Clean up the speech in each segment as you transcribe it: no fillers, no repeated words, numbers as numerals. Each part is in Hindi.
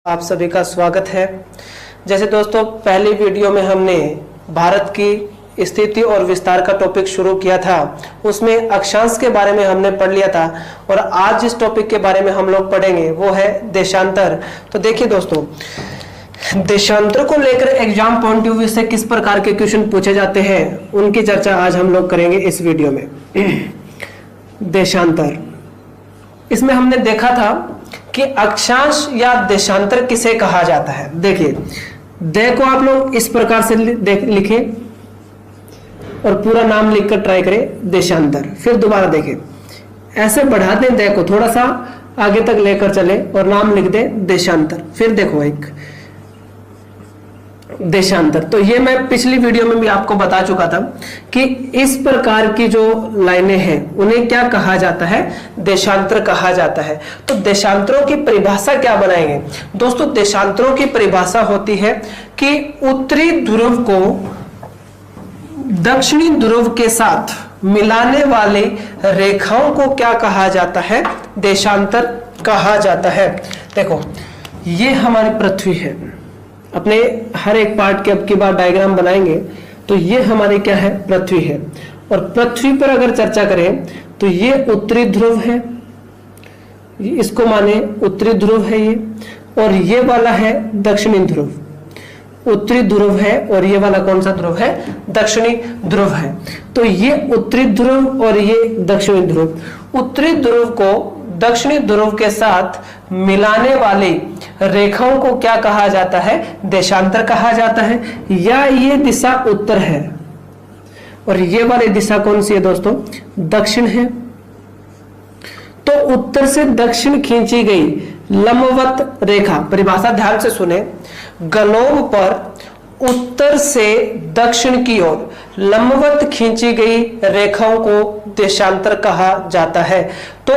आप सभी का स्वागत है। जैसे दोस्तों पहली वीडियो में हमने भारत की स्थिति और विस्तार का टॉपिक शुरू किया था, उसमें अक्षांश के बारे में हमने पढ़ लिया था और आज जिस टॉपिक के बारे में हम लोग पढ़ेंगे वो है देशांतर। तो देखिए दोस्तों, देशांतर को लेकर एग्जाम पॉइंट ऑफ व्यू से किस प्रकार के क्वेश्चन पूछे जाते हैं उनकी चर्चा आज हम लोग करेंगे इस वीडियो में। देशांतर, इसमें हमने देखा था कि अक्षांश या देशांतर किसे कहा जाता है। देखिए देखो, आप लोग इस प्रकार से लिखें और पूरा नाम लिखकर ट्राई करें देशांतर, फिर दोबारा देखें, ऐसे बढ़ा दें, देखो थोड़ा सा आगे तक लेकर चले और नाम लिख दें देशांतर, फिर देखो एक देशांतर। तो ये मैं पिछली वीडियो में भी आपको बता चुका था कि इस प्रकार की जो लाइनें हैं उन्हें क्या कहा जाता है, देशांतर कहा जाता है। तो देशांतरों की परिभाषा क्या बनाएंगे दोस्तों? देशांतरों की परिभाषा होती है कि उत्तरी ध्रुव को दक्षिणी ध्रुव के साथ मिलाने वाली रेखाओं को क्या कहा जाता है, देशांतर कहा जाता है। देखो ये हमारी पृथ्वी है, अपने हर एक पार्ट के अब की बार डायग्राम बनाएंगे तो ये हमारी क्या है, पृथ्वी है। और पृथ्वी पर अगर चर्चा करें तो ये उत्तरी ध्रुव है, इसको माने उत्तरी ध्रुव है ये, और ये वाला है दक्षिणी ध्रुव। उत्तरी ध्रुव है और ये वाला कौन सा ध्रुव है, दक्षिणी ध्रुव है। तो ये उत्तरी ध्रुव और ये दक्षिणी ध्रुव। उत्तरी ध्रुव को दक्षिणी ध्रुव के साथ मिलाने वाली रेखाओं को क्या कहा जाता है, देशांतर कहा जाता है। या ये दिशा उत्तर है और ये वाली दिशा कौन सी है दोस्तों, दक्षिण है। तो उत्तर से दक्षिण खींची गई लंबवत रेखा, परिभाषा ध्यान से सुने, ग्लोब पर उत्तर से दक्षिण की ओर लंबवत खींची गई रेखाओं को देशांतर कहा जाता है। तो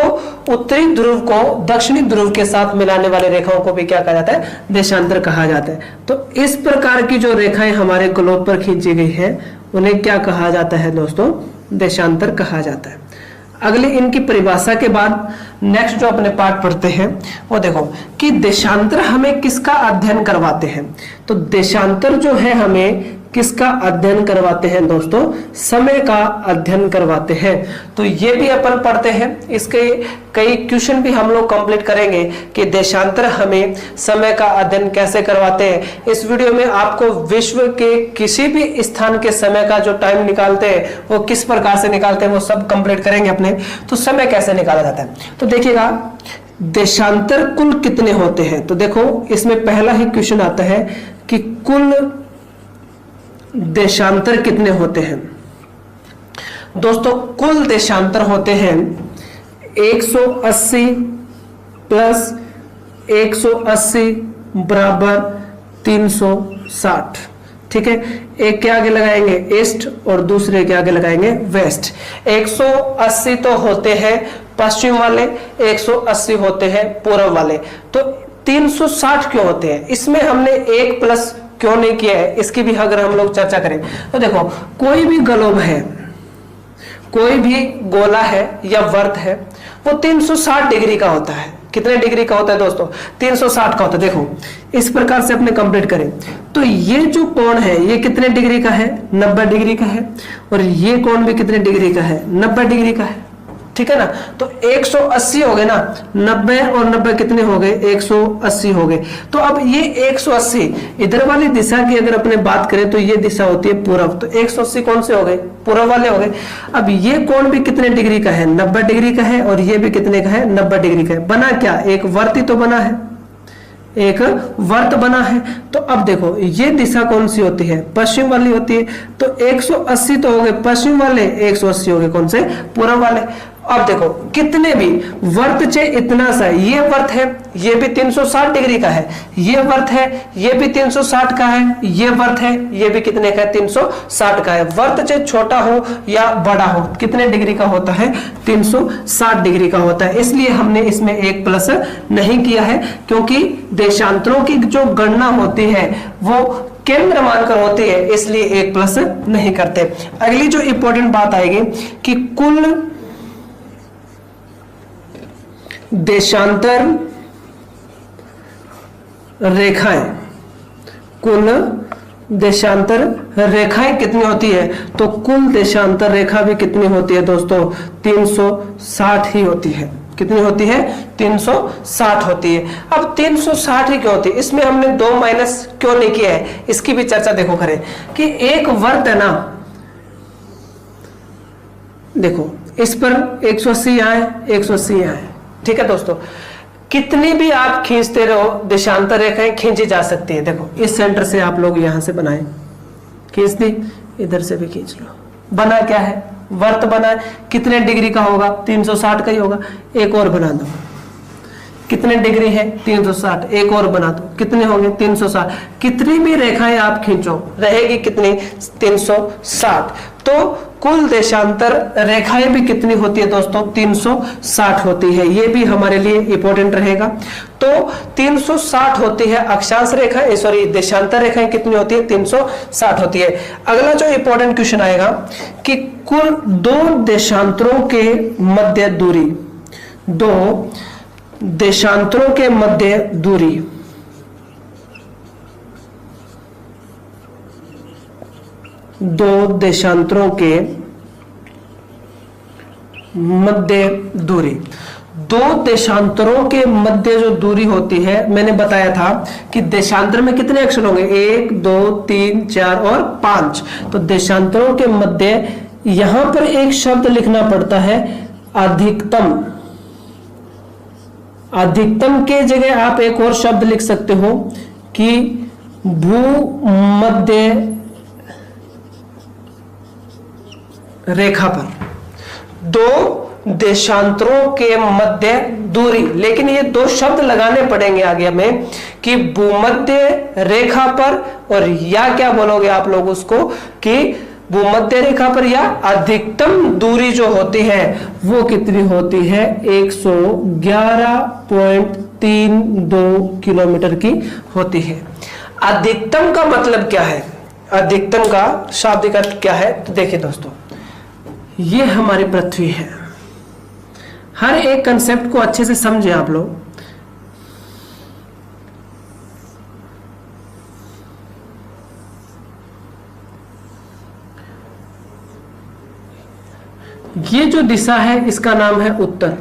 उत्तरी ध्रुव को दक्षिणी ध्रुव के साथ मिलाने वाले रेखाओं को भी क्या कहा जाता है, देशांतर कहा जाता है। तो इस प्रकार की जो रेखाएं हमारे ग्लोब पर खींची गई है उन्हें क्या कहा जाता है दोस्तों, देशांतर कहा जाता है। अगली इनकी परिभाषा के बाद नेक्स्ट जो अपने पाठ पढ़ते हैं वो देखो कि देशांतर हमें किसका अध्ययन करवाते हैं। तो देशांतर जो है हमें किसका अध्ययन करवाते हैं दोस्तों, समय का अध्ययन करवाते हैं। तो ये भी अपन पढ़ते हैं, इसके कई क्वेश्चन भी हम लोग कंप्लीट करेंगे कि देशांतर हमें समय का अध्ययन कैसे करवाते हैं। इस वीडियो में आपको विश्व के किसी भी स्थान के समय का जो टाइम निकालते हैं वो किस प्रकार से निकालते हैं वो सब कंप्लीट करेंगे अपने। तो समय कैसे निकाला जाता है, तो देखिएगा देशांतर कुल कितने होते हैं। तो देखो इसमें पहला ही क्वेश्चन आता है कि कुल देशांतर कितने होते हैं। दोस्तों कुल देशांतर होते हैं 180 प्लस 180 बराबर 360। ठीक है, एक के आगे लगाएंगे ईस्ट और दूसरे के आगे लगाएंगे वेस्ट। 180 तो होते हैं पश्चिम वाले, 180 होते हैं पूर्व वाले। तो 360 क्यों होते हैं, इसमें हमने एक प्लस क्यों नहीं किया है, इसकी भी अगर हम लोग चर्चा करें तो देखो कोई भी ग्लोब है, कोई भी गोला है या वर्त है, वो 360 डिग्री का होता है। कितने डिग्री का होता है दोस्तों, 360 का होता है। देखो इस प्रकार से अपने कंप्लीट करें तो ये जो कोण है ये कितने डिग्री का है, 90 डिग्री का है, और ये कोण भी कितने डिग्री का है, 90 डिग्री का है। ठीक है ना, तो 180 हो गए ना, 90 और 90 कितने हो गए, 180 हो गए। तो अब ये 180 इधर वाली दिशा की अगर अपने बात करें तो ये दिशा होती है पूर्व, तो 180 कौन से हो गए, पूर्व वाले हो गए। अब ये कोण भी कितने डिग्री का है, 90 डिग्री का है, और ये भी कितने का है, 90 डिग्री का है। बना क्या, एक वर्त ही तो बना है, एक वर्त बना है। तो अब देखो ये दिशा कौन सी होती है, पश्चिम वाली होती है। तो 180 तो हो गए पश्चिम वाले, 180 हो गए कौन से, पूर्व वाले। अब देखो कितने भी वर्त चे इतना सा, ये वर्त है ये भी 360 डिग्री का है, ये वर्त है ये भी 360 का है, ये वर्त है ये भी कितने का है, 360 का है। वर्त चे छोटा हो या बड़ा हो कितने डिग्री का होता है, 360 डिग्री का होता है। इसलिए हमने इसमें एक प्लस नहीं किया है, क्योंकि देशांतरों की जो गणना होती है वो केंद्र मानकर होती है, इसलिए एक प्लस नहीं करते। अगली जो इंपॉर्टेंट बात आएगी कि कुल देशांतर रेखाएं, कुल देशांतर रेखाएं कितनी होती है? तो कुल देशांतर रेखा भी कितनी होती है दोस्तों? 360 ही होती है। कितनी होती है? 360 होती है। अब 360 ही क्यों होती है? इसमें हमने 2 माइनस क्यों नहीं किया है, इसकी भी चर्चा देखो करें कि एक वर्त है ना, देखो इस पर 180 आए, 180 आए, ठीक है दोस्तों। कितनी भी आप खींचते रहो देशांतर रेखाएं खींची जा सकती है। देखो इस सेंटर से आप लोग यहां से बनाए, खींच दी, इधर से भी खींच लो, बना क्या है? वर्त बना है। कितने डिग्री का होगा? 360 का ही होगा। एक और बना दो, कितने डिग्री है? 360, एक और बना दो, कितने होंगे? 360। कितनी भी रेखाएं आप खींचो रहेगी कितनी? 360। तो कुल देशांतर रेखाएं भी कितनी होती है दोस्तों? 360 होती है। ये भी हमारे लिए इंपॉर्टेंट रहेगा। तो 360 होती है अक्षांश रेखाएं, सॉरी देशांतर रेखाएं कितनी होती है? 360 होती है। अगला जो इंपॉर्टेंट क्वेश्चन आएगा कि कुल दो देशांतरों के मध्य दूरी, दो देशांतरों के मध्य दूरी, दो देशांतरों के मध्य दूरी, दो देशांतरों के मध्य जो दूरी होती है, मैंने बताया था कि देशांतर में कितने अक्षर होंगे? 1 2 3 4 और 5। तो देशांतरों के मध्य यहां पर एक शब्द लिखना पड़ता है, अधिकतम। अधिकतम के जगह आप एक और शब्द लिख सकते हो कि भूमध्य रेखा पर दो देशांतरों के मध्य दूरी। लेकिन ये दो शब्द लगाने पड़ेंगे आगे हमें कि भूमध्य रेखा पर, और या क्या बोलोगे आप लोग उसको कि भूमध्य रेखा पर या अधिकतम दूरी जो होती है वो कितनी होती है? 111.32 किलोमीटर की होती है। अधिकतम का मतलब क्या है? अधिकतम का शाब्दिक अर्थ क्या है? तो देखिए दोस्तों, ये हमारी पृथ्वी है। हर एक कंसेप्ट को अच्छे से समझे आप लोग। ये जो दिशा है इसका नाम है उत्तर,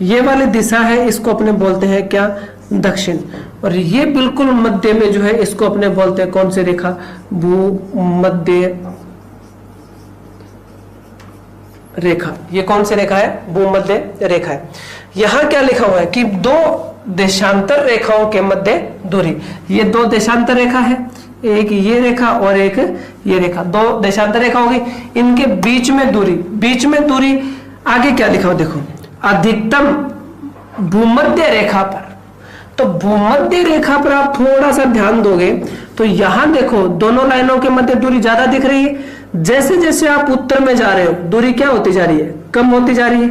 ये वाली दिशा है इसको अपने बोलते हैं क्या? दक्षिण। और ये बिल्कुल मध्य में जो है इसको अपने बोलते हैं कौन सी रेखा? भूमध्य रेखा। ये कौन सी रेखा है? भूमध्य रेखा है। यहां क्या लिखा हुआ है कि दो देशांतर रेखाओं के मध्य दूरी। ये दो देशांतर रेखा है, एक ये रेखा और एक ये रेखा, दो देशांतर रेखा होगी। इनके बीच में दूरी, बीच में दूरी आगे क्या लिखा हो देखो, अधिकतम भूमध्य रेखा पर। तो भूमध्य रेखा पर आप थोड़ा सा ध्यान दोगे तो यहां देखो दोनों लाइनों के मध्य दूरी ज्यादा दिख रही है। जैसे जैसे आप उत्तर में जा रहे हो दूरी क्या होती जा रही है? कम होती जा रही है,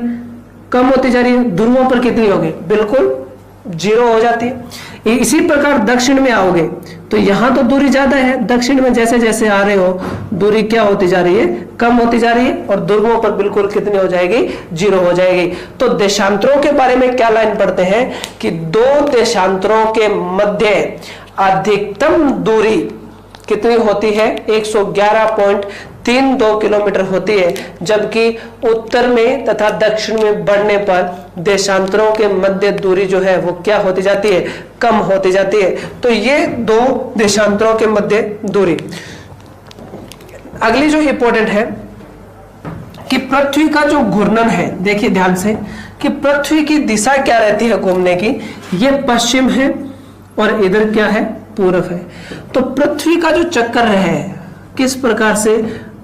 कम होती जा रही है। ध्रुवों पर कितनी होगी? बिल्कुल 0 हो जाती है। इसी प्रकार दक्षिण में आओगे तो यहां तो दूरी ज्यादा है, दक्षिण में जैसे जैसे आ रहे हो दूरी क्या होती जा रही है? कम होती जा रही है। और ध्रुवों पर बिल्कुल कितनी हो जाएगी? 0 हो जाएगी। तो देशांतरों के बारे में क्या लाइन पढ़ते हैं कि दो देशांतरों के मध्य अधिकतम दूरी कितनी होती है? 111.32 किलोमीटर होती है। जबकि उत्तर में तथा दक्षिण में बढ़ने पर देशांतरों के मध्य दूरी जो है वो क्या होती जाती है? कम होती जाती है। तो ये दो देशांतरों के मध्य दूरी। अगली जो इंपॉर्टेंट है कि पृथ्वी का जो घूर्णन है, देखिए ध्यान से कि पृथ्वी की दिशा क्या रहती है घूमने की? ये पश्चिम है और इधर क्या है? पूर्व है। तो पृथ्वी का जो चक्कर है किस प्रकार से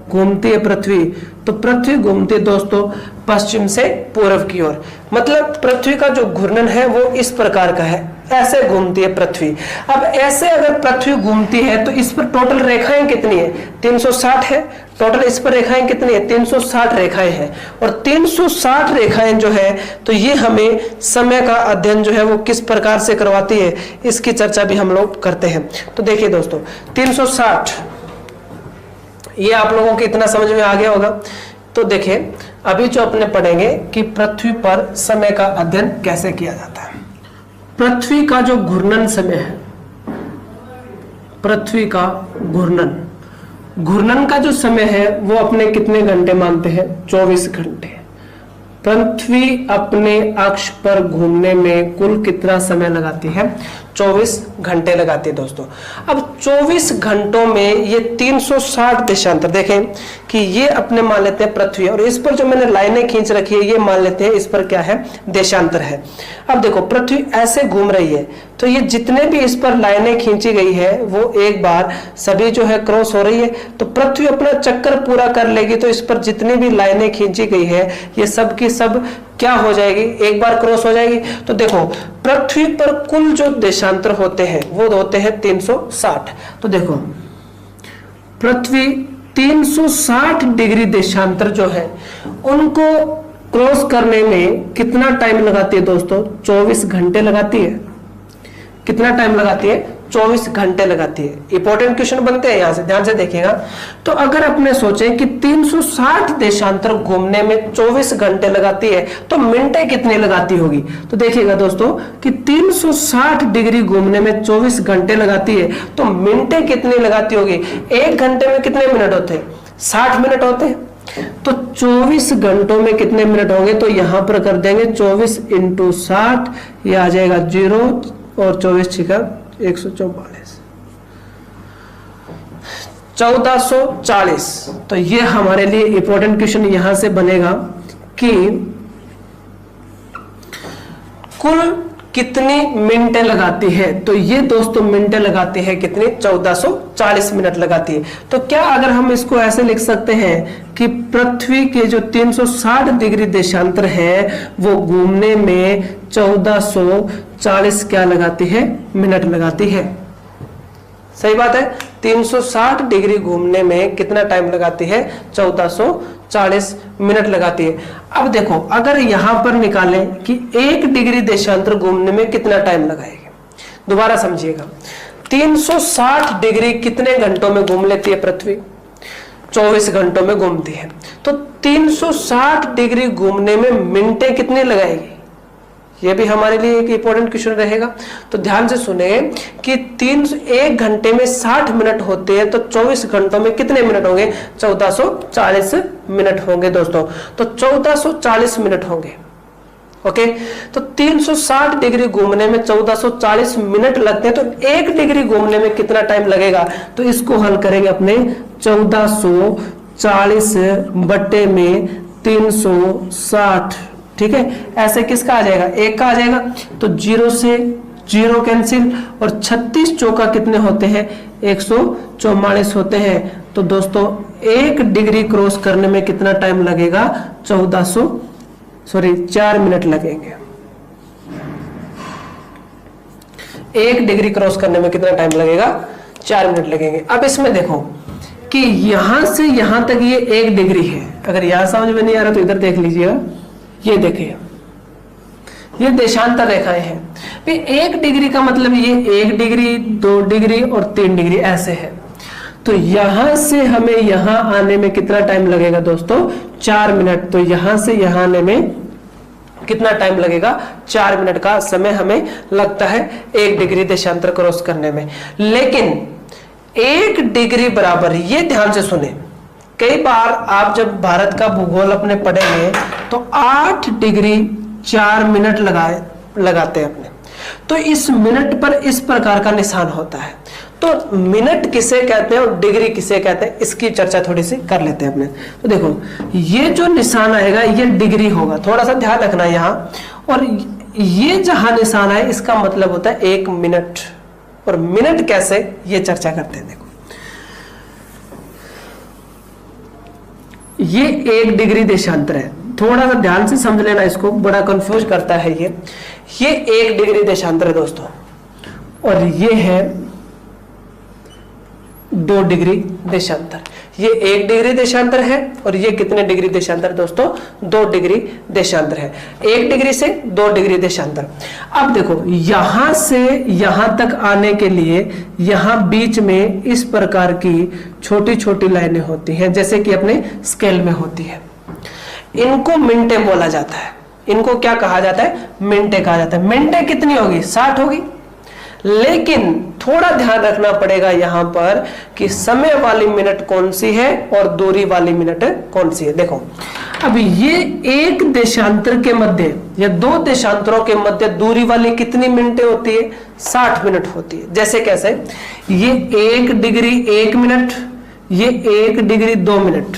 घूमती है पृथ्वी? तो पृथ्वी घूमती है दोस्तों पश्चिम से पूर्व की ओर। मतलब पृथ्वी का जो घूर्णन है वो इस प्रकार का है, ऐसे घूमती है पृथ्वी। अब ऐसे अगर पृथ्वी घूमती है तो इस पर टोटल रेखाएं कितनी है? 360 है। टोटल इस पर रेखाएं कितनी है? 360 रेखाएं हैं। और 360 रेखाएं जो है तो ये हमें समय का अध्ययन जो है वो किस प्रकार से करवाती है, इसकी चर्चा भी हम लोग करते हैं। तो देखिए दोस्तों 360, ये आप लोगों के इतना समझ में आ गया होगा। तो देखिए अभी जो अपने पढ़ेंगे कि पृथ्वी पर समय का अध्ययन कैसे किया जाता है। पृथ्वी का जो घूर्णन समय है पृथ्वी का घूर्णन। घूर्णन का जो समय है वो अपने कितने घंटे मानते हैं? 24 घंटे। पृथ्वी अपने अक्ष पर घूमने में कुल कितना समय लगाती है? 24 घंटे लगाती है दोस्तों। अब 24 घंटों में ये 360 देशांतर, देखें कि ये अपने मान लेते हैं पृथ्वी, और इस पर जो मैंने लाइनें खींच रखी है ये मान लेते हैं इस पर क्या है? देशांतर है। अब देखो पृथ्वी ऐसे घूम रही है, तो ये जितने भी इस पर लाइनें खींची गई है वो एक बार सभी जो है क्रॉस हो रही है, तो पृथ्वी अपना चक्कर पूरा कर लेगी, तो इस पर जितनी भी लाइनें खींची गई है ये सब की सब क्या हो जाएगी? एक बार क्रॉस हो जाएगी। तो देखो पृथ्वी पर कुल जो देशांतर होते हैं वो होते हैं 360। तो देखो पृथ्वी 360 डिग्री देशांतर जो है उनको क्रॉस करने में कितना टाइम लगाती है दोस्तों? 24 घंटे लगाती है। कितना टाइम लगाती है? 24 घंटे लगाती है। इंपॉर्टेंट क्वेश्चन बनते हैं यहां से, ध्यान से देखिएगा। तो अगर अपने सोचें कि 360 देशांतर घूमने में 24 घंटे लगाती है तो मिनटें कितनी लगाती होगी? तो देखिएगा दोस्तों कि 360 डिग्री घूमने में 24 घंटे लगाती है तो मिनटें कितनी लगाती होगी? एक घंटे में कितने मिनट होते हैं? 60 मिनट होते हैं। तो 24 घंटों में कितने मिनट होंगे? तो यहां पर कर देंगे 24 × 60, ये आ जाएगा 0 और 24 छिका 144, 1440। तो ये हमारे लिए इंपॉर्टेंट क्वेश्चन यहां से बनेगा कि कुल कितनी मिनटें लगाती है? तो ये दोस्तों मिनटें लगाती है कितनी? 1440 मिनट लगाती है। तो क्या अगर हम इसको ऐसे लिख सकते हैं कि पृथ्वी के जो 360 डिग्री देशांतर है वो घूमने में 1440 क्या लगाती है? मिनट लगाती है। सही बात है। 360 डिग्री घूमने में कितना टाइम लगाती है? 1440 मिनट लगाती है। अब देखो अगर यहां पर निकालें कि 1 डिग्री देशांतर घूमने में कितना टाइम लगाएगी, दोबारा समझिएगा। 360 डिग्री कितने घंटों में घूम लेती है पृथ्वी? 24 घंटों में घूमती है। तो 360 डिग्री घूमने में मिनटें कितनी लगाएगी? ये भी हमारे लिए एक इंपॉर्टेंट क्वेश्चन रहेगा। तो ध्यान से सुने कि 1 घंटे में 60 मिनट होते हैं, तो 24 घंटों में कितने मिनट होंगे? 1440 मिनट होंगे दोस्तों। तो 1440 मिनट होंगे। ओके, तो 360 डिग्री घूमने में 1440 मिनट लगते हैं, तो 1 डिग्री घूमने में कितना टाइम लगेगा? तो इसको हल करेंगे अपने 1440 बटे में 360। ठीक है, ऐसे किसका आ जाएगा? 1 का आ जाएगा। तो 0 से 0 कैंसिल, और 36 चौका कितने होते हैं? 144 होते हैं। तो दोस्तों 1 डिग्री क्रॉस करने में कितना टाइम लगेगा? 4 मिनट लगेंगे। 1 डिग्री क्रॉस करने में कितना टाइम लगेगा? 4 मिनट लगेंगे। अब इसमें देखो कि यहां से यहां तक ये 1 डिग्री है। अगर यहां समझ में नहीं आ रहा तो इधर देख लीजिएगा। ये देखिए, ये देशांतर रेखाएं हैं। 1 डिग्री का मतलब ये 1 डिग्री, 2 डिग्री और 3 डिग्री ऐसे है। तो यहां से हमें यहां आने में कितना टाइम लगेगा दोस्तों? 4 मिनट। तो यहां से यहां आने में कितना टाइम लगेगा? 4 मिनट का समय हमें लगता है 1 डिग्री देशांतर क्रॉस करने में। लेकिन 1 डिग्री बराबर, ये ध्यान से सुने, कई बार आप जब भारत का भूगोल अपने पढ़ेंगे तो 8 डिग्री 4 मिनट लगाते हैं अपने। तो इस मिनट पर इस प्रकार का निशान होता है। तो मिनट किसे कहते हैं और डिग्री किसे कहते हैं, इसकी चर्चा थोड़ी सी कर लेते हैं अपने। तो देखो ये जो निशान आएगा ये डिग्री होगा, थोड़ा सा ध्यान रखना यहाँ। और ये जहां निशान है इसका मतलब होता है 1 मिनट। और मिनट कैसे, ये चर्चा करते हैं। देखो ये 1 डिग्री देशांतर है, थोड़ा सा ध्यान से समझ लेना इसको, बड़ा कंफ्यूज करता है ये 1 डिग्री देशांतर है दोस्तों। और ये है 2 डिग्री देशांतर। ये 1 डिग्री देशांतर है और ये कितने डिग्री देशांतर दोस्तों? 2 डिग्री देशांतर है। 1 डिग्री से 2 डिग्री देशांतर। अब देखो यहां से यहां तक आने के लिए यहां बीच में इस प्रकार की छोटी छोटी लाइनें होती हैं, जैसे कि अपने स्केल में होती है। इनको मिनटें बोला जाता है। इनको क्या कहा जाता है? मिनटें कहा जाता है। मिनटें कितनी होगी? 60 होगी। लेकिन थोड़ा ध्यान रखना पड़ेगा यहां पर कि समय वाली मिनट कौन सी है और दूरी वाली मिनट कौन सी है। देखो अब ये एक देशांतर के मध्य या दो देशांतरों के मध्य दूरी वाली कितनी मिनटें होती है? 60 मिनट होती है। जैसे कैसे? ये 1 डिग्री 1 मिनट, ये 1 डिग्री 2 मिनट,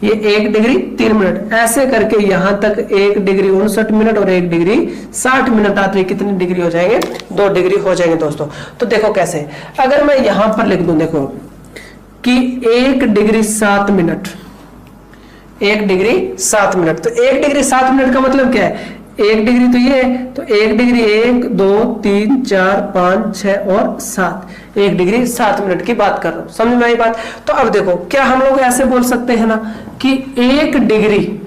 ये 1 डिग्री 3 मिनट, ऐसे करके यहां तक 1 डिग्री 59 मिनट और 1 डिग्री 60 मिनट आते हैं। कितनी डिग्री हो जाएंगे? 2 डिग्री हो जाएंगे दोस्तों। तो देखो कैसे, अगर मैं यहां पर लिख दूं, देखो कि 1 डिग्री 7 मिनट, 1 डिग्री 7 मिनट, तो 1 डिग्री 7 मिनट का मतलब क्या है? 1 डिग्री तो ये है, तो 1 डिग्री 1 2 3 4 5 6 और 7, 1 डिग्री 7 मिनट की बात कर रहा हूं। समझ में आई बात? तो अब देखो, क्या हम लोग ऐसे बोल सकते हैं ना कि 1 डिग्री,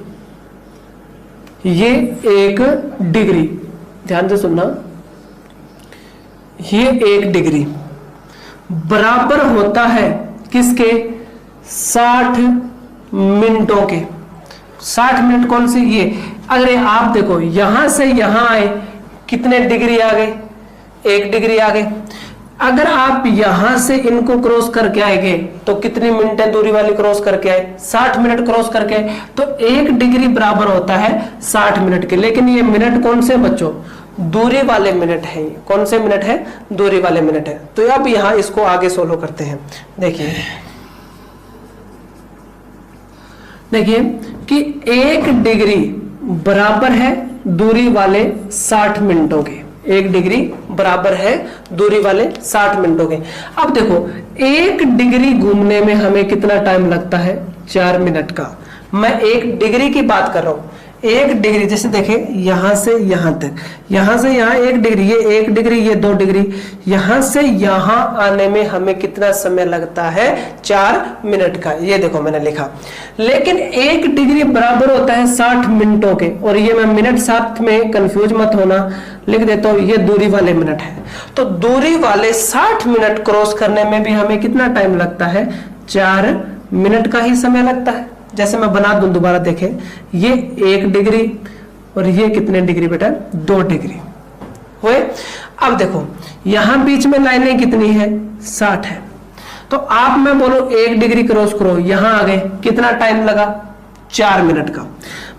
ये 1 डिग्री, ध्यान से सुनना, ये 1 डिग्री बराबर होता है किसके? 60 मिनटों के। 60 मिनट कौन सी? ये। अगर आप देखो यहां से यहां आए, कितने डिग्री आ गए? 1 डिग्री आ गए। अगर आप यहां से इनको क्रॉस करके आएंगे तो कितनी मिनटें दूरी वाली क्रॉस करके आए? 60 मिनट क्रॉस करके आए। तो 1 डिग्री बराबर होता है 60 मिनट के। लेकिन ये मिनट कौन से बच्चों? दूरी वाले मिनट है। कौन से मिनट है? दूरी वाले मिनट है। तो अब यहां इसको आगे सोल्व करते हैं। देखिए देखिए कि 1 डिग्री बराबर है दूरी वाले 60 मिनटों के। 1 डिग्री बराबर है दूरी वाले 60 मिनटों के। अब देखो 1 डिग्री घूमने में हमें कितना टाइम लगता है? 4 मिनट का। मैं 1 डिग्री की बात कर रहा हूं। 1 डिग्री, जैसे देखें यहां से यहां तक, यहां से यहां 1 डिग्री, ये 1 डिग्री, ये 2 डिग्री, यहां से यहां आने में हमें कितना समय लगता है? 4 मिनट का। ये देखो मैंने लिखा। लेकिन 1 डिग्री बराबर होता है 60 मिनटों के, और ये मैं मिनट साथ में कंफ्यूज मत होना, लिख देता हूं, ये दूरी वाले मिनट है। तो दूरी वाले 60 मिनट क्रॉस करने में भी हमें कितना टाइम लगता है? 4 मिनट का ही समय लगता है। जैसे मैं बना दूं दोबारा, देखें, ये 1 डिग्री और ये कितने डिग्री बेटा? 2 डिग्री हुए। अब देखो यहां बीच में लाइनें कितनी है? 60 है। तो आप मैं बोलो 1 डिग्री क्रॉस करो, यहां आ गए, कितना टाइम लगा? 4 मिनट का।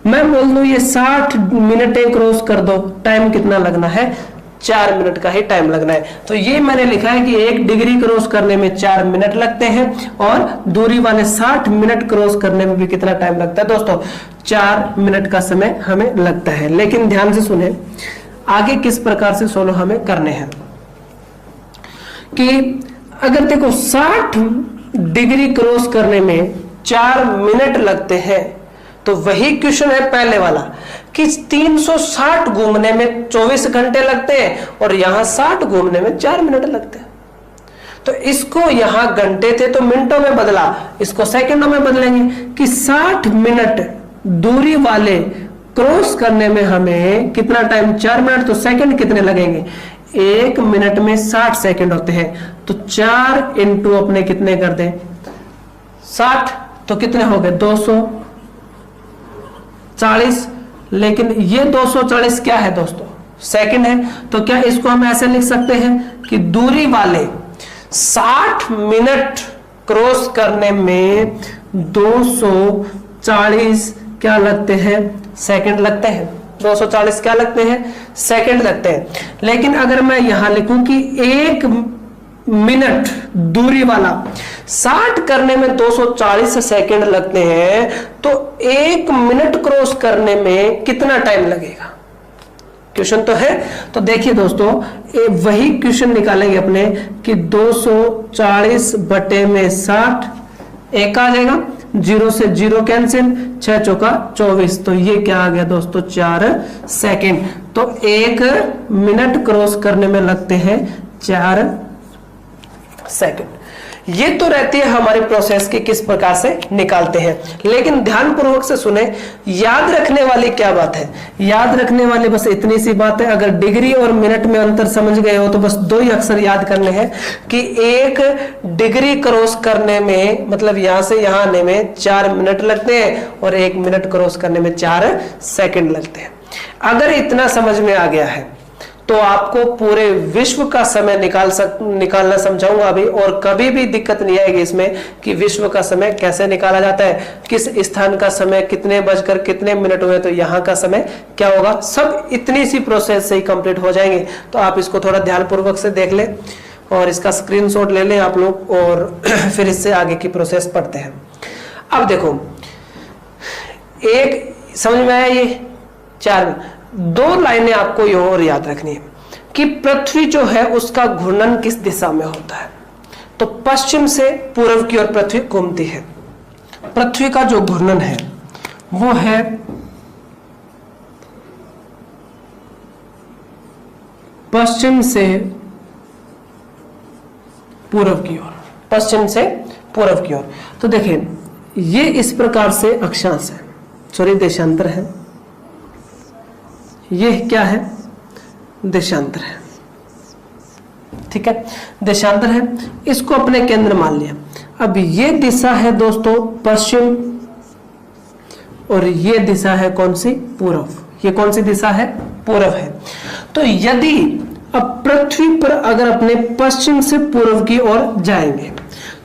मैं बोल दूं ये 60 मिनटें क्रॉस कर दो, टाइम कितना लगना है? 4 मिनट का ही टाइम लगना है। तो ये मैंने लिखा है कि 1 डिग्री क्रॉस करने में 4 मिनट लगते हैं, और दूरी वाले 60 मिनट क्रॉस करने में भी कितना टाइम लगता है दोस्तों? 4 मिनट का समय हमें लगता है। लेकिन ध्यान से सुने, आगे किस प्रकार से सोल्व हमें करने हैं कि अगर देखो 60 डिग्री क्रॉस करने में 4 मिनट लगते हैं, तो वही क्वेश्चन है पहले वाला कि 360 घूमने में 24 घंटे लगते हैं और यहां 60 घूमने में 4 मिनट लगते हैं। तो इसको यहां घंटे थे तो मिनटों में बदला, इसको सेकंडों में बदलेंगे कि 60 मिनट दूरी वाले क्रॉस करने में हमें कितना टाइम? 4 मिनट। तो सेकंड कितने लगेंगे? 1 मिनट में 60 सेकंड होते हैं। तो 4 इंटू अपने कितने कर दें? 60, तो कितने हो गए? 240। लेकिन ये 240 क्या है दोस्तों? सेकंड है। तो क्या इसको हम ऐसे लिख सकते हैं कि दूरी वाले 60 मिनट क्रॉस करने में 240 क्या लगते हैं? सेकंड लगते हैं। 240 क्या लगते हैं? सेकंड लगते हैं। लेकिन अगर मैं यहां लिखूं कि 1 मिनट दूरी वाला 60 करने में 240 सेकंड लगते हैं, तो 1 मिनट क्रॉस करने में कितना टाइम लगेगा? क्वेश्चन तो है। तो देखिए दोस्तों, वही क्वेश्चन निकालेंगे अपने कि 240 बटे में 60, 1 आ जाएगा, 0 से 0 कैंसिल, 6 चौका 24। तो ये क्या आ गया दोस्तों? 4 सेकंड। तो 1 मिनट क्रॉस करने में लगते हैं 4 सेकंड। ये तो रहती है हमारी प्रोसेस की किस प्रकार से निकालते हैं। लेकिन ध्यान पूर्वक से सुने, याद रखने वाली क्या बात है? याद रखने वाली बस इतनी सी बात है, अगर डिग्री और मिनट में अंतर समझ गए हो तो बस 2 ही अक्षर याद करने हैं कि 1 डिग्री क्रॉस करने में, मतलब यहां से यहां आने में 4 मिनट लगते हैं, और 1 मिनट क्रॉस करने में 4 सेकंड लगते हैं। अगर इतना समझ में आ गया है तो आपको पूरे विश्व का समय निकालना समझाऊंगा अभी, और कभी भी दिक्कत नहीं आएगी इसमें कि विश्व का समय कैसे निकाला जाता है, किस स्थान का समय कितने बजकर कितने मिनट हुए तो यहाँ का समय क्या होगा, सब इतनी सी प्रोसेस से ही कंप्लीट हो जाएंगे। तो आप इसको थोड़ा ध्यानपूर्वक से देख लें और इसका स्क्रीनशॉट ले लें आप लोग, और फिर इससे आगे की प्रोसेस पढ़ते हैं। अब देखो, एक समझ में आया, ये चार दो लाइनें आपको ये और याद रखनी है कि पृथ्वी जो है उसका घूर्णन किस दिशा में होता है। तो पश्चिम से पूर्व की ओर पृथ्वी घूमती है। पृथ्वी का जो घूर्णन है वो है पश्चिम से पूर्व की ओर, पश्चिम से पूर्व की ओर। तो देखिए ये इस प्रकार से अक्षांश है, सॉरी देशांतर है, ये क्या है, देशांतर है, ठीक है, देशांतर है। इसको अपने केंद्र मान लिया। अब ये दिशा है दोस्तों पश्चिम, और ये दिशा है कौन सी, पूर्व। ये कौन सी दिशा है, पूर्व है। तो यदि अब पृथ्वी पर अगर अपने पश्चिम से पूर्व की ओर जाएंगे,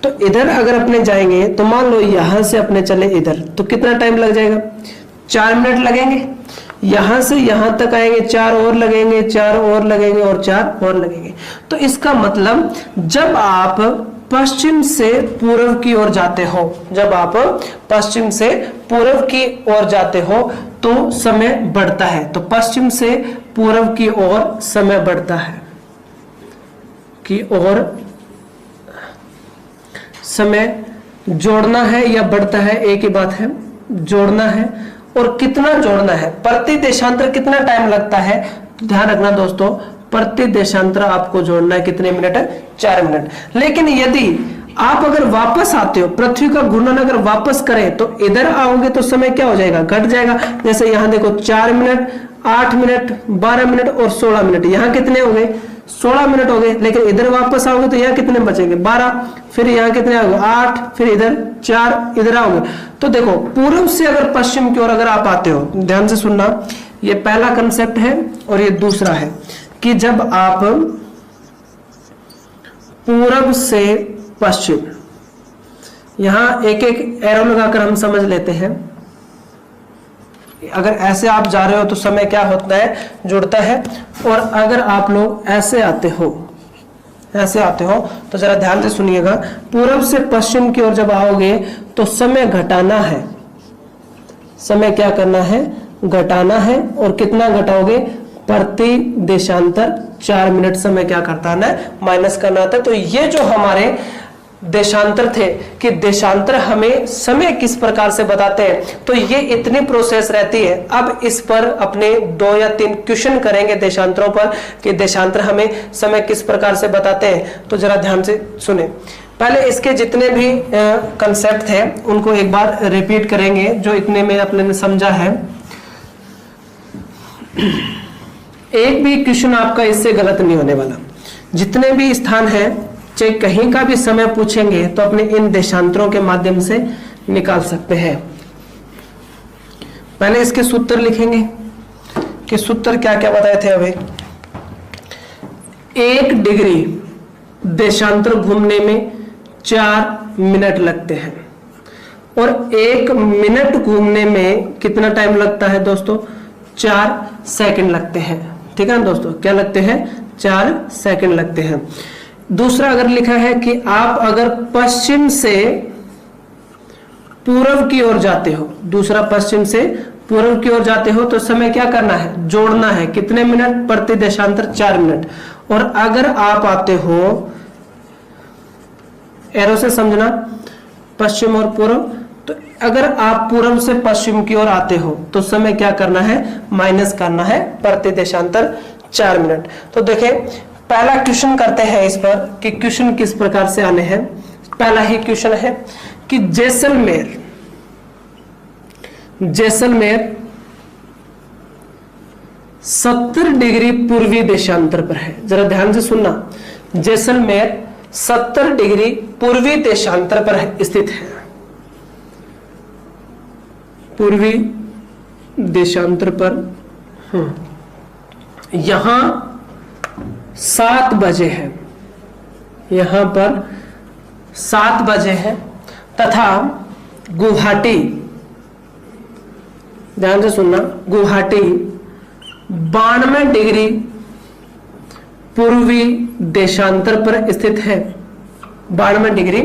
तो इधर अगर अपने जाएंगे तो मान लो यहां से अपने चले इधर, तो कितना टाइम लग जाएगा, 4 मिनट लगेंगे। यहां से यहां तक आएंगे 4 और लगेंगे, 4 और लगेंगे और 4 और लगेंगे। तो इसका मतलब जब आप पश्चिम से पूर्व की ओर जाते हो, जब आप पश्चिम से पूर्व की ओर जाते हो तो समय बढ़ता है। तो पश्चिम से पूर्व की ओर समय बढ़ता है, की ओर समय जोड़ना है या बढ़ता है, एक ही बात है, जोड़ना है। और कितना जोड़ना है, प्रति देशांतर कितना टाइम लगता है, ध्यान रखना दोस्तों, प्रति देशांतर आपको जोड़ना है कितने मिनट है, 4 मिनट। लेकिन यदि आप अगर वापस आते हो, पृथ्वी का घूर्णन अगर वापस करें तो इधर आओगे तो समय क्या हो जाएगा, घट जाएगा। जैसे यहां देखो 4 मिनट, 8 मिनट, 12 मिनट और 16 मिनट, यहां कितने हो गए, 16 मिनट हो गए। लेकिन इधर वापस आओगे तो यहाँ कितने बचेंगे, 12, फिर यहाँ कितने आओगे, 8, फिर इधर 4, इधर आओगे। तो देखो पूर्व से अगर पश्चिम की ओर अगर आप आते हो, ध्यान से सुनना, ये पहला कंसेप्ट है और ये दूसरा है कि जब आप पूर्व से पश्चिम, यहां एक एक एरो लगाकर हम समझ लेते हैं। अगर ऐसे आप जा रहे हो तो समय क्या होता है, जुड़ता है। और अगर आप लोग ऐसे आते हो, ऐसे आते हो तो जरा ध्यान से सुनिएगा, पूर्व से पश्चिम की ओर जब आओगे तो समय घटाना है, समय क्या करना है, घटाना है। और कितना घटाओगे, प्रति देशांतर 4 मिनट समय क्या करता है, माइनस करना था। तो ये जो हमारे देशांतर थे कि देशांतर हमें समय किस प्रकार से बताते हैं, तो ये इतनी प्रोसेस रहती है। अब इस पर अपने 2 या 3 क्वेश्चन करेंगे देशांतरों पर कि देशांतर हमें समय किस प्रकार से बताते हैं। तो जरा ध्यान से सुने, पहले इसके जितने भी कंसेप्ट थे उनको एक बार रिपीट करेंगे, जो इतने में अपने ने समझा है। एक भी क्वेश्चन आपका इससे गलत नहीं होने वाला। जितने भी स्थान है, चाहे कहीं का भी समय पूछेंगे तो अपने इन देशांतरों के माध्यम से निकाल सकते हैं। पहले इसके सूत्र लिखेंगे कि सूत्र क्या क्या बताए थे अभी। 1 डिग्री देशांतर घूमने में 4 मिनट लगते हैं, और 1 मिनट घूमने में कितना टाइम लगता है दोस्तों, 4 सेकंड लगते हैं। ठीक है ना दोस्तों, क्या लगते हैं, 4 सेकंड लगते हैं। दूसरा अगर लिखा है कि आप अगर पश्चिम से पूर्व की ओर जाते हो, दूसरा पश्चिम से पूर्व की ओर जाते हो तो समय क्या करना है, जोड़ना है, कितने मिनट, प्रति देशांतर 4 मिनट। और अगर आप आते हो, एरो से समझना, पश्चिम और पूर्व, तो अगर आप पूर्व से पश्चिम की ओर आते हो तो समय क्या करना है, माइनस करना है, प्रति देशांतर 4 मिनट। तो देखें पहला क्वेश्चन करते हैं इस पर कि क्वेश्चन किस प्रकार से आने हैं। पहला ही क्वेश्चन है कि जैसलमेर 70 डिग्री पूर्वी देशांतर पर है। जरा ध्यान से सुनना, जैसलमेर 70 डिग्री पूर्वी देशांतर पर स्थित है, पूर्वी देशांतर पर। यहां 7 बजे है, यहां पर 7 बजे है, तथा गुवाहाटी, ध्यान से सुनना, गुवाहाटी 92 डिग्री पूर्वी देशांतर पर स्थित है, 92 डिग्री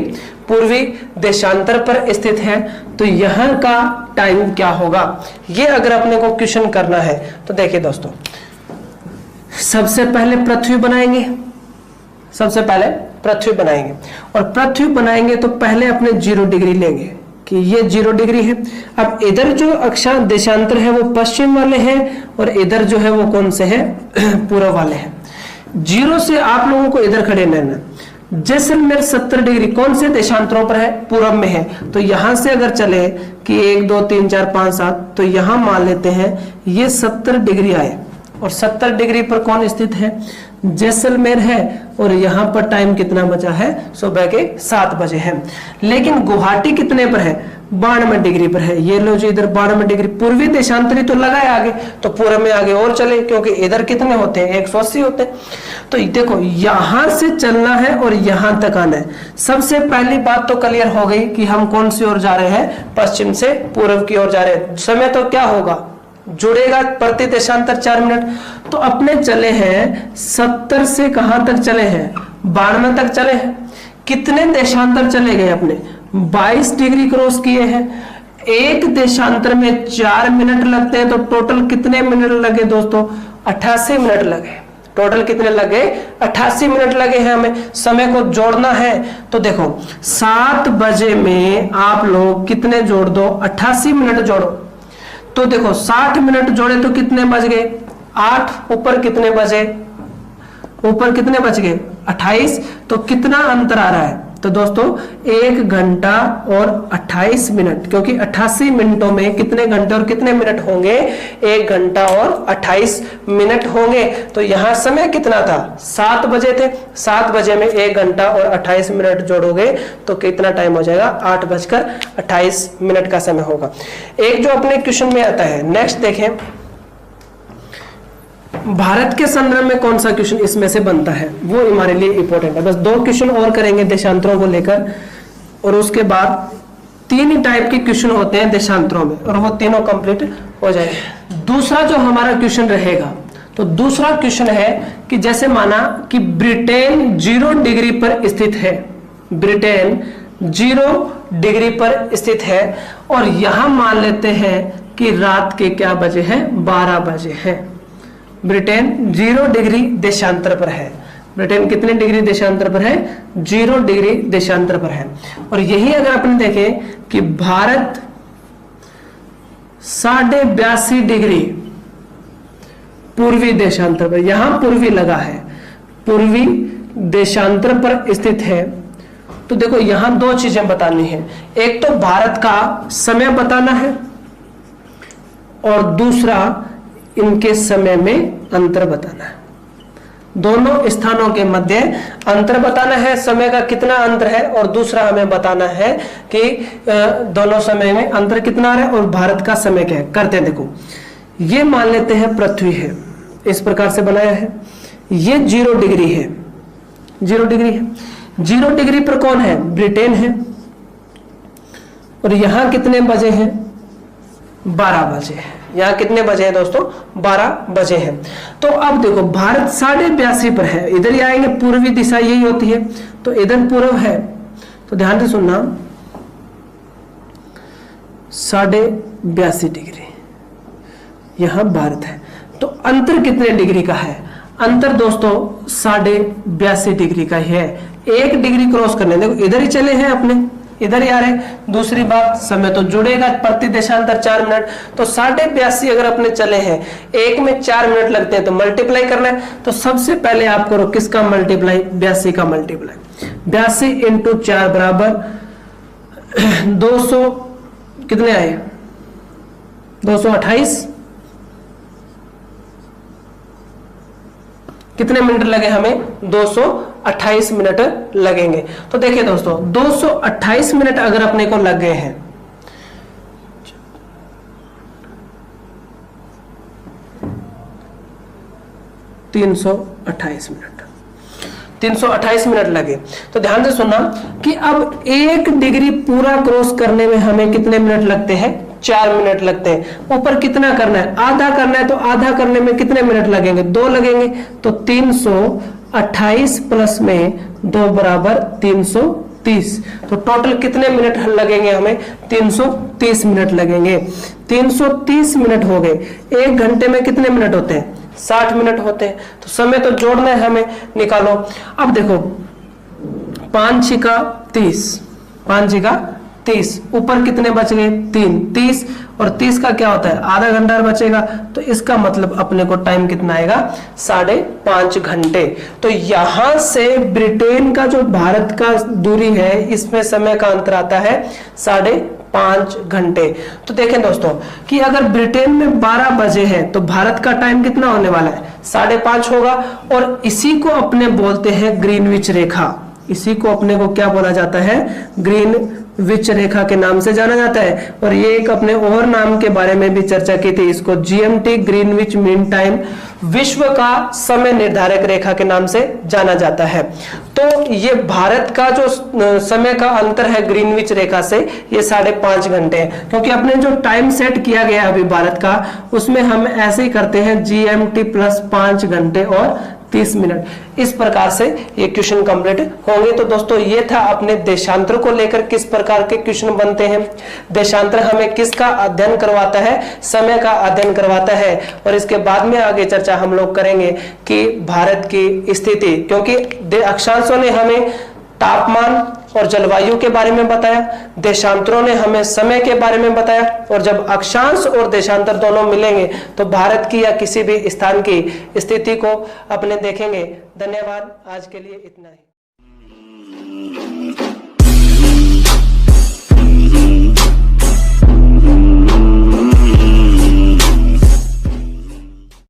पूर्वी देशांतर पर स्थित है। तो यहां का टाइम क्या होगा, ये अगर अपने को क्वेश्चन करना है तो देखिए दोस्तों, सबसे पहले पृथ्वी बनाएंगे, सबसे पहले पृथ्वी बनाएंगे, और पृथ्वी बनाएंगे तो पहले अपने 0 डिग्री लेंगे कि ये 0 डिग्री है। अब इधर जो अक्षांश देशांतर है वो पश्चिम वाले हैं, और इधर जो है वो कौन से है, पूर्व वाले हैं। 0 से आप लोगों को इधर खड़े रहना। जैसलमेर 70 डिग्री कौन से देशांतरों पर है, पूर्व में है, तो यहां से अगर चले कि 1 2 3 4 5 7, तो यहां मान लेते हैं ये 70 डिग्री आए, और 70 डिग्री पर कौन स्थित है, जैसलमेर है, और यहां पर टाइम कितना बचा है, सुबह के 7 बजे है। लेकिन गुवाहाटी कितने पर है, 92 डिग्री पर है। ये लो जी, इधर 92 डिग्री पूर्वी देशांतरी तो लगा है आगे, तो पूर्व में आगे और चले, क्योंकि इधर कितने होते हैं, 180 होते हैं। तो देखो यहां से चलना है और यहां तक आना है। सबसे पहली बात तो क्लियर हो गई कि हम कौन सी ओर जा रहे हैं, पश्चिम से पूर्व की ओर जा रहे हैं। समय तो क्या होगा, जुड़ेगा, प्रति देशांतर 4 मिनट। तो अपने चले हैं 70 से कहां तक चले हैं, 92 तक चले हैं। कितने देशांतर चले गए अपने, 22 डिग्री क्रॉस किए हैं। एक देशांतर में 4 मिनट लगते हैं, तो टोटल कितने मिनट लगे दोस्तों, 88 मिनट लगे। टोटल कितने लगे, 88 मिनट लगे हैं हमें। समय को जोड़ना है तो देखो 7 बजे में आप लोग कितने जोड़ दो, 88 मिनट जोड़ो, तो देखो 60 मिनट जोड़े तो कितने बज गए, 8, ऊपर कितने बजे, ऊपर कितने बच गए, 28। तो कितना अंतर आ रहा है, तो दोस्तों 1 घंटा और 28 मिनट, क्योंकि 88 मिनटों में कितने घंटे और कितने मिनट होंगे, 1 घंटा और 28 मिनट होंगे। तो यहां समय कितना था, 7 बजे थे, 7 बजे में 1 घंटा और 28 मिनट जोड़ोगे तो कितना टाइम हो जाएगा, 8:28 मिनट का समय होगा। एक जो अपने क्वेश्चन में आता है, नेक्स्ट देखें, भारत के संदर्भ में कौन सा क्वेश्चन इसमें से बनता है, वो हमारे लिए इंपॉर्टेंट है। बस 2 क्वेश्चन और करेंगे देशांतरों को लेकर, और उसके बाद 3 ही टाइप के क्वेश्चन होते हैं देशांतरों में, और वो तीनों कंप्लीट हो जाएंगे। दूसरा जो हमारा क्वेश्चन रहेगा, तो दूसरा क्वेश्चन है कि जैसे माना कि ब्रिटेन 0 डिग्री पर स्थित है, ब्रिटेन 0 डिग्री पर स्थित है, और यहां मान लेते हैं कि रात के क्या बजे हैं, 12 बजे हैं। ब्रिटेन 0 डिग्री देशांतर पर है। ब्रिटेन कितने डिग्री देशांतर पर है, 0 डिग्री देशांतर पर है। और यही अगर अपन देखें कि भारत 82.5 डिग्री पूर्वी देशांतर पर, यहां पूर्वी लगा है, पूर्वी देशांतर पर स्थित है। तो देखो यहां 2 चीजें बतानी है, एक तो भारत का समय बताना है, और दूसरा इनके समय में अंतर बताना है। दोनों स्थानों के मध्य अंतर बताना है, समय का कितना अंतर है, और दूसरा हमें बताना है कि दोनों समय में अंतर कितना है और भारत का समय क्या है। करते हैं, देखो ये मान लेते हैं पृथ्वी है, इस प्रकार से बनाया है, ये 0 डिग्री है, 0 डिग्री है। 0 डिग्री पर कौन है, ब्रिटेन है, और यहां कितने बजे हैं, 12 बजे है। यहाँ कितने बजे हैं दोस्तों, 12 बजे हैं। तो अब देखो भारत 82.5 पर है, इधर ही आएंगे, पूर्वी दिशा यही होती है, तो इधर पूर्व है, तो ध्यान से सुनना, 82.5 डिग्री यहां भारत है। तो अंतर कितने डिग्री का है, अंतर दोस्तों 82.5 डिग्री का ही है। 1 डिग्री क्रॉस करने, देखो इधर ही चले हैं अपने, इधर ही आ रहे। दूसरी बात, समय तो जुड़ेगा, प्रति देशांतर 4 मिनट, तो 82.5 अगर अपने चले हैं, 1 में 4 मिनट लगते हैं, तो मल्टीप्लाई करना है। तो सबसे पहले आप करो किसका मल्टीप्लाई, 82 का मल्टीप्लाई। 82 इंटू 4 बराबर 200, कितने आए, 228। कितने मिनट लगे हमें, 228 मिनट लगेंगे। तो देखिए दोस्तों 228 मिनट अगर अपने को लग गए हैं, 328 मिनट, 328 मिनट लगे। तो ध्यान से सुनना कि अब 1 डिग्री पूरा क्रॉस करने में हमें कितने मिनट लगते हैं? 4 मिनट लगते हैं। ऊपर कितना करना है? आधा करना है, तो आधा करने में कितने मिनट लगेंगे? 2 लगेंगे। तो 328 प्लस में 2 बराबर 330। तो टोटल कितने मिनट लगेंगे हमें? 330 मिनट लगेंगे। 330 मिनट हो गए। 1 घंटे में कितने मिनट होते हैं? 60 मिनट होते हैं। तो समय तो जोड़ना है हमें, निकालो। अब देखो 5 छिका 30, 5 छिका 30, ऊपर कितने बच गए? 3, 30 और 30 का क्या होता है? आधा घंटा बचेगा। तो इसका मतलब अपने को टाइम कितना आएगा? 5.5 घंटे। तो यहां से ब्रिटेन का जो भारत का दूरी है, इसमें समय का अंतर आता है 5.5 घंटे। तो देखें दोस्तों कि अगर ब्रिटेन में 12 बजे है तो भारत का टाइम कितना होने वाला है? 5.5 होगा। और इसी को अपने बोलते हैं ग्रीनविच रेखा। इसी को अपने को क्या बोला जाता है? ग्रीनविच रेखा के नाम से जाना जाता है। और ये एक अपने और नाम के बारे में भी चर्चा की थी, इसको जीएमटी, ग्रीनविच मीन टाइम, विश्व का समय निर्धारक रेखा के नाम से जाना जाता है। तो ये भारत का जो समय का अंतर है ग्रीनविच रेखा से, ये 5.5 घंटे है। क्योंकि अपने जो टाइम सेट किया गया है अभी भारत का, उसमें हम ऐसे ही करते हैं जीएमटी प्लस 5 घंटे और 30 मिनट। इस प्रकार से ये क्वेश्चन कंप्लीट होंगे। तो दोस्तों ये था अपने देशांतर को लेकर किस प्रकार के क्वेश्चन बनते हैं। देशांतर हमें किसका अध्ययन करवाता है? समय का अध्ययन करवाता है। और इसके बाद में आगे चर्चा हम लोग करेंगे कि भारत की स्थिति, क्योंकि अक्षांशों ने हमें तापमान और जलवायु के बारे में बताया, देशांतरों ने हमें समय के बारे में बताया। और जब अक्षांश और देशांतर दोनों मिलेंगे तो भारत की या किसी भी स्थान की स्थिति को अपने देखेंगे। धन्यवाद, आज के लिए इतना ही।